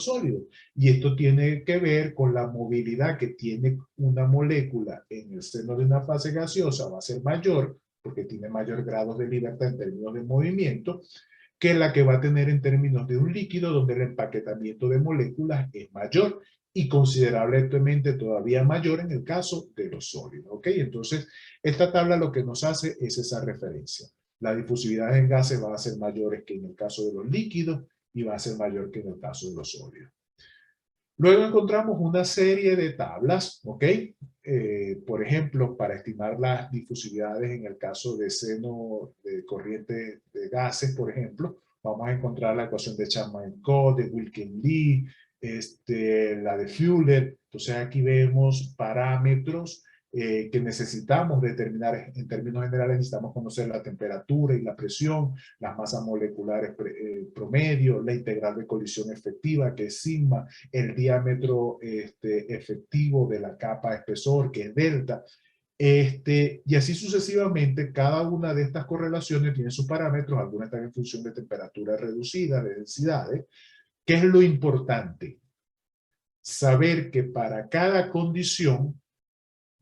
sólido. Y esto tiene que ver con la movilidad que tiene una molécula en el seno de una fase gaseosa, va a ser mayor, porque tiene mayor grado de libertad en términos de movimiento, que la que va a tener en términos de un líquido donde el empaquetamiento de moléculas es mayor y considerablemente todavía mayor en el caso de los sólidos. ¿Ok? Entonces, esta tabla lo que nos hace es esa referencia. La difusividad en gases va a ser mayor que en el caso de los líquidos y va a ser mayor que en el caso de los sólidos. Luego encontramos una serie de tablas, ¿ok? Por ejemplo, para estimar las difusividades en el caso de seno de corriente de gases, por ejemplo, vamos a encontrar la ecuación de Chapman-Codd, de Wilkin-Lee, la de Fuller. Entonces aquí vemos parámetros que necesitamos determinar en términos generales. Necesitamos conocer la temperatura y la presión, las masas moleculares promedio, la integral de colisión efectiva, que es sigma, el diámetro efectivo de la capa espesor, que es delta, y así sucesivamente. Cada una de estas correlaciones tiene sus parámetros, algunas están en función de temperatura reducida, de densidades. ¿Qué es lo importante? Saber que para cada condición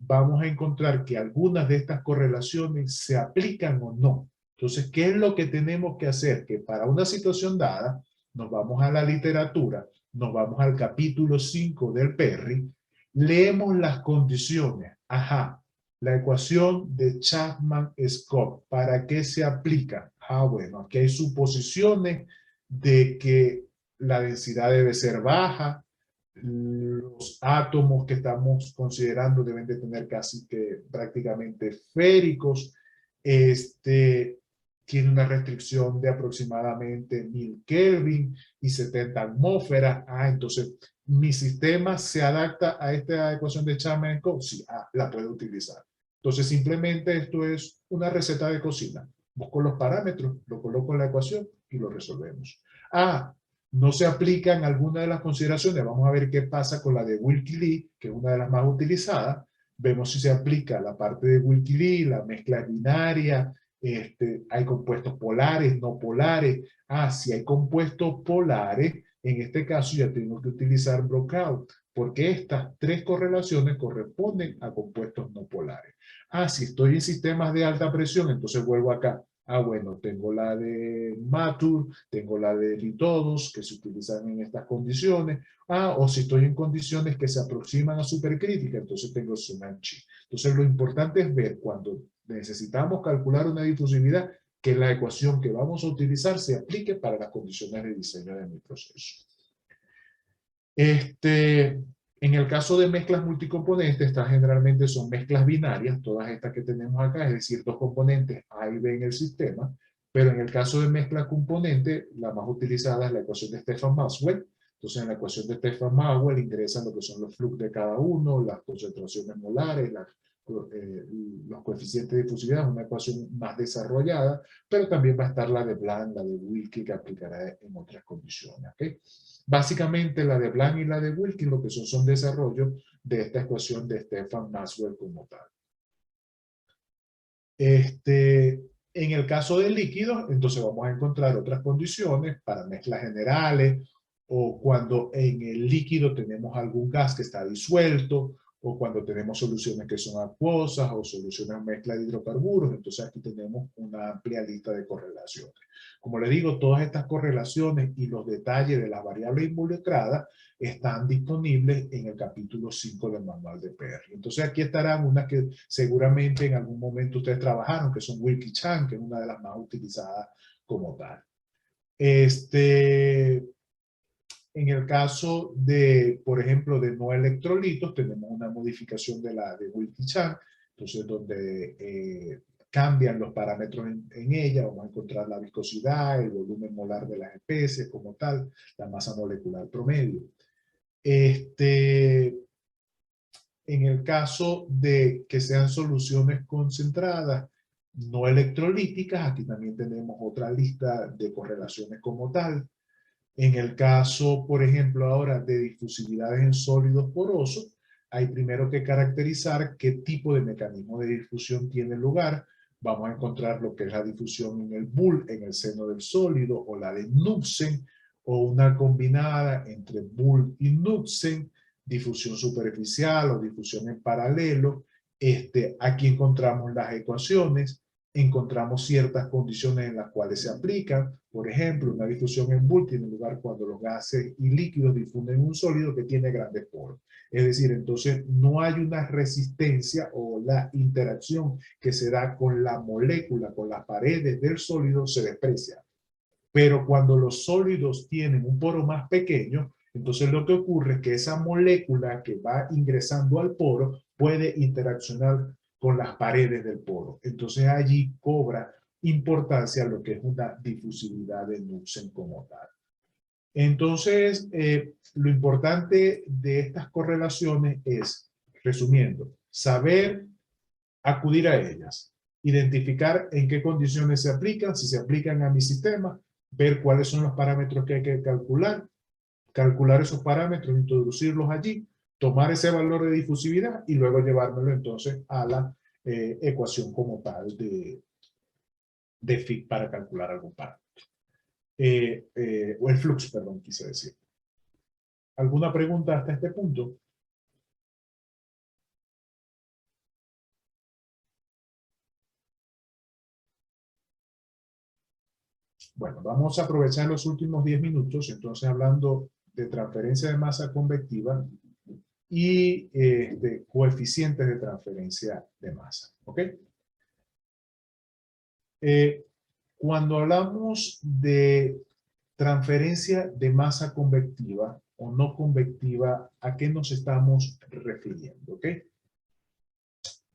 vamos a encontrar que algunas de estas correlaciones se aplican o no. Entonces, ¿qué es lo que tenemos que hacer? Que para una situación dada, nos vamos a la literatura, nos vamos al capítulo 5 del Perry, leemos las condiciones. Ajá, la ecuación de Chapman-Scott, ¿para qué se aplica? Ah, bueno, aquí hay suposiciones de que la densidad debe ser baja, los átomos que estamos considerando deben de tener casi que prácticamente esféricos. Tiene una restricción de aproximadamente 1000 Kelvin y 70 atmósferas. Entonces, ¿mi sistema se adapta a esta ecuación de Chapman-Scott? Sí, la puedo utilizar. Entonces, simplemente esto es una receta de cocina. Busco los parámetros, lo coloco en la ecuación y lo resolvemos. No se aplican algunas de las consideraciones. Vamos a ver qué pasa con la de Wilky-Lee, que es una de las más utilizadas. Vemos si se aplica la parte de Wilky-Lee, la mezcla binaria, hay compuestos polares, no polares. Si hay compuestos polares, en este caso ya tengo que utilizar Brocaut, porque estas tres correlaciones corresponden a compuestos no polares. Si estoy en sistemas de alta presión, entonces vuelvo acá. Bueno, tengo la de Matur, tengo la de Litodos, que se utilizan en estas condiciones. O si estoy en condiciones que se aproximan a supercrítica, entonces tengo Sumanchi. Entonces lo importante es ver cuando necesitamos calcular una difusividad, que la ecuación que vamos a utilizar se aplique para las condiciones de diseño de mi proceso. En el caso de mezclas multicomponentes, estas generalmente son mezclas binarias, todas estas que tenemos acá, es decir, dos componentes A y B en el sistema, pero en el caso de mezclas componentes, la más utilizada es la ecuación de Stefan-Maxwell. Entonces, en la ecuación de Stefan-Maxwell ingresan lo que son los flux de cada uno, las concentraciones molares, los coeficientes de difusividad, una ecuación más desarrollada, pero también va a estar la de Blanc, la de Wilkie, que aplicará en otras condiciones. ¿Okay? Básicamente la de Blanc y la de Wilkin lo que son desarrollos de esta ecuación de Stefan-Maxwell como tal. En el caso de líquidos, entonces vamos a encontrar otras condiciones para mezclas generales, o cuando en el líquido tenemos algún gas que está disuelto, o cuando tenemos soluciones que son acuosas, o soluciones mezcla de hidrocarburos. Entonces aquí tenemos una amplia lista de correlaciones. Como le digo, todas estas correlaciones y los detalles de las variables involucradas están disponibles en el capítulo 5 del manual de Perry. Entonces aquí estarán unas que seguramente en algún momento ustedes trabajaron, que son Wilkie-Chan, que es una de las más utilizadas como tal. En el caso de, por ejemplo, de no electrolitos, tenemos una modificación de la de Wilkie-Chan, entonces donde cambian los parámetros en ella. Vamos a encontrar la viscosidad, el volumen molar de las especies como tal, la masa molecular promedio. En el caso de que sean soluciones concentradas, no electrolíticas, aquí también tenemos otra lista de correlaciones como tal. En el caso, por ejemplo, ahora de difusividades en sólidos porosos, hay primero que caracterizar qué tipo de mecanismo de difusión tiene lugar. Vamos a encontrar lo que es la difusión en el BUL, en el seno del sólido, o la de Knudsen, o una combinada entre Bull y Knudsen, difusión superficial o difusión en paralelo. Aquí encontramos las ecuaciones, encontramos ciertas condiciones en las cuales se aplican. Por ejemplo, una difusión en Bull tiene lugar cuando los gases y líquidos difunden un sólido que tiene grandes poros. Es decir, entonces no hay una resistencia o la interacción que se da con la molécula, con las paredes del sólido, se desprecia. Pero cuando los sólidos tienen un poro más pequeño, entonces lo que ocurre es que esa molécula que va ingresando al poro puede interaccionar con las paredes del poro. Entonces allí cobra importancia lo que es una difusividad de Knudsen como tal. Entonces, lo importante de estas correlaciones es, resumiendo, saber acudir a ellas, identificar en qué condiciones se aplican, si se aplican a mi sistema, ver cuáles son los parámetros que hay que calcular esos parámetros, introducirlos allí, tomar ese valor de difusividad y luego llevármelo entonces a la ecuación como tal de Fick para calcular algún parámetro. O el flux, perdón, quise decir. ¿Alguna pregunta hasta este punto? Bueno, vamos a aprovechar los últimos 10 minutos, entonces hablando de transferencia de masa convectiva y de coeficientes de transferencia de masa. ¿Ok? Cuando hablamos de transferencia de masa convectiva o no convectiva, ¿a qué nos estamos refiriendo? ¿Ok?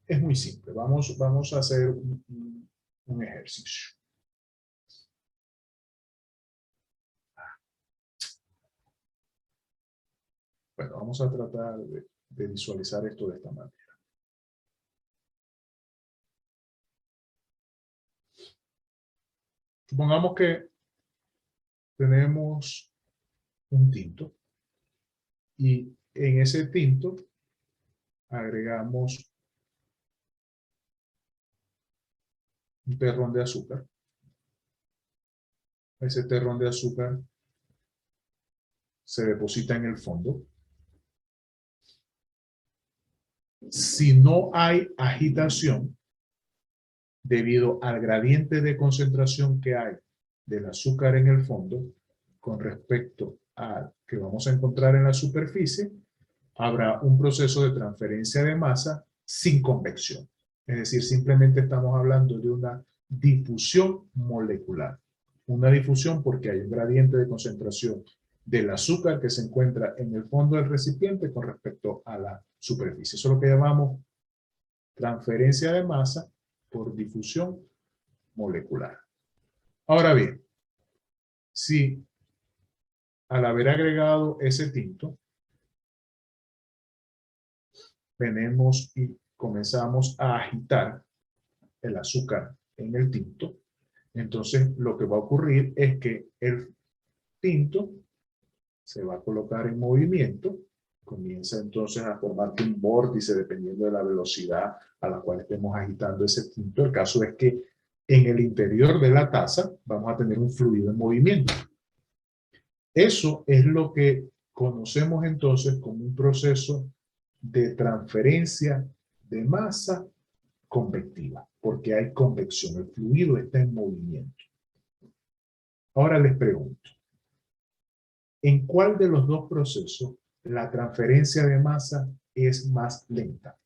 Es muy simple. Vamos a hacer un ejercicio. Bueno, vamos a tratar de visualizar esto de esta manera. Supongamos que tenemos un tinto y en ese tinto agregamos un terrón de azúcar. Ese terrón de azúcar se deposita en el fondo. Si no hay agitación, debido al gradiente de concentración que hay del azúcar en el fondo, con respecto al que vamos a encontrar en la superficie, habrá un proceso de transferencia de masa sin convección. Es decir, simplemente estamos hablando de una difusión molecular. Una difusión porque hay un gradiente de concentración del azúcar que se encuentra en el fondo del recipiente con respecto a la superficie. Eso es lo que llamamos transferencia de masa por difusión molecular. Ahora bien, si al haber agregado ese tinto, venimos y comenzamos a agitar el azúcar en el tinto, entonces lo que va a ocurrir es que el tinto se va a colocar en movimiento, comienza entonces a formar un vórtice dependiendo de la velocidad a la cual estemos agitando ese tinto. El caso es que en el interior de la taza vamos a tener un fluido en movimiento. Eso es lo que conocemos entonces como un proceso de transferencia de masa convectiva, porque hay convección, el fluido está en movimiento. Ahora les pregunto, ¿en cuál de los dos procesos la transferencia de masa es más lenta?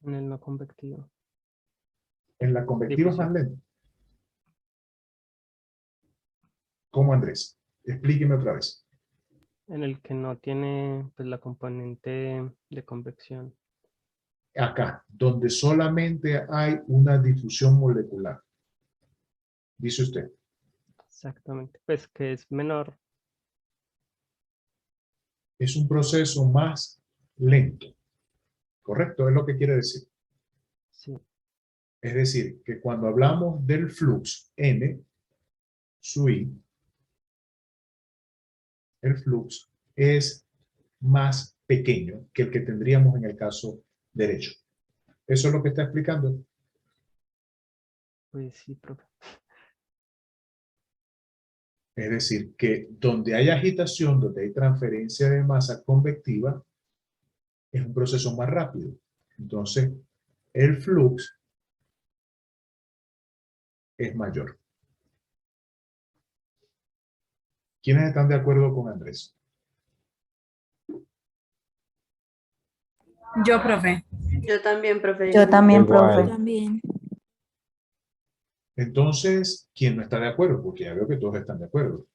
En el no convectivo. En la convectiva es más Difusión. lenta. ¿Cómo, Andrés? Explíqueme otra vez. En el que no tiene pues la componente de convección. Acá, donde solamente hay una difusión molecular. Dice usted. Exactamente. Pues que es menor. Es un proceso más lento. ¿Correcto? Es lo que quiere decir. Sí. Es decir, que cuando hablamos del flux N sub I, el flux es más pequeño que el que tendríamos en el caso derecho. ¿Eso es lo que está explicando? Pues sí, profe. Es decir, que donde hay agitación, donde hay transferencia de masa convectiva, es un proceso más rápido. Entonces, el flujo es mayor. ¿Quiénes están de acuerdo con Andrés? Yo, profe. Yo también, profe. Yo también, Igual. profe. También. Entonces, ¿quién no está de acuerdo? Porque ya veo que todos están de acuerdo.